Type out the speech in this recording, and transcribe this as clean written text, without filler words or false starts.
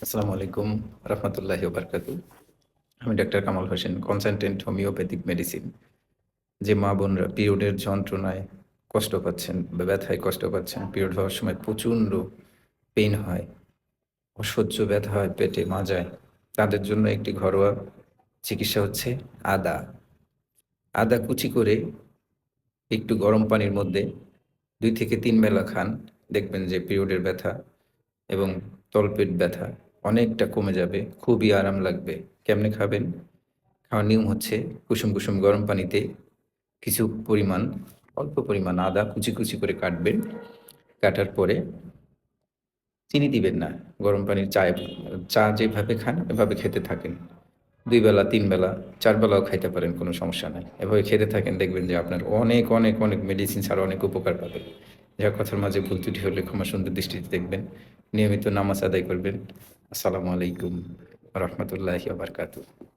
আসসালামু আলাইকুম রহমতুল্লাহি বারকাতু। আমি doctor Kamal Hossain, consultant homeopathic medicine. যে মা বোনরা পিরিয়ডের যন্ত্রণায় কষ্ট পাচ্ছেন বা ব্যথায় কষ্ট পাচ্ছেন, পিরিয়ড হওয়ার সময় প্রচণ্ড পেইন হয়, অসহ্য ব্যথা হয় পেটে মাজায়, তাদের জন্য একটি ঘরোয়া চিকিৎসা হচ্ছে আদা। আদা কুচি করে একটু গরম পানির মধ্যে ২ থেকে ৩ বেলা খান। দেখবেন যে পিরিয়ডের ব্যথা এবং তলপেট ব্যথা অনেকটা কমে যাবে। খুবই আরাম লাগবে। কেমনে খাবেন? খাওয়ার নিয়ম হচ্ছে কুসুম, কুসুম গরম পানিতে কিছু পরিমাণ, অল্প পরিমাণ আদা কুচি করে কাটবেন। কাটার পরে চিনি দিবেন না। গরম পানির চা যেভাবে খান এভাবে খেতে থাকেন। ২ বেলা, ৩ বেলা, ৪ বেলাও খাইতে পারেন, কোনো সমস্যা নাই। এভাবে খেতে থাকেন, দেখবেন যে আপনার অনেক মেডিসিন ছাড়া অনেক উপকার পাবেন। যার কথার মাঝে ভুল ত্রুটি হলে ক্ষমা সুন্দর দৃষ্টিতে দেখবেন। নিয়মিত নামাজ আদায় করবেন। আসসালামু আলাইকুম ওয়া রাহমাতুল্লাহি ওয়া বারাকাতুহু।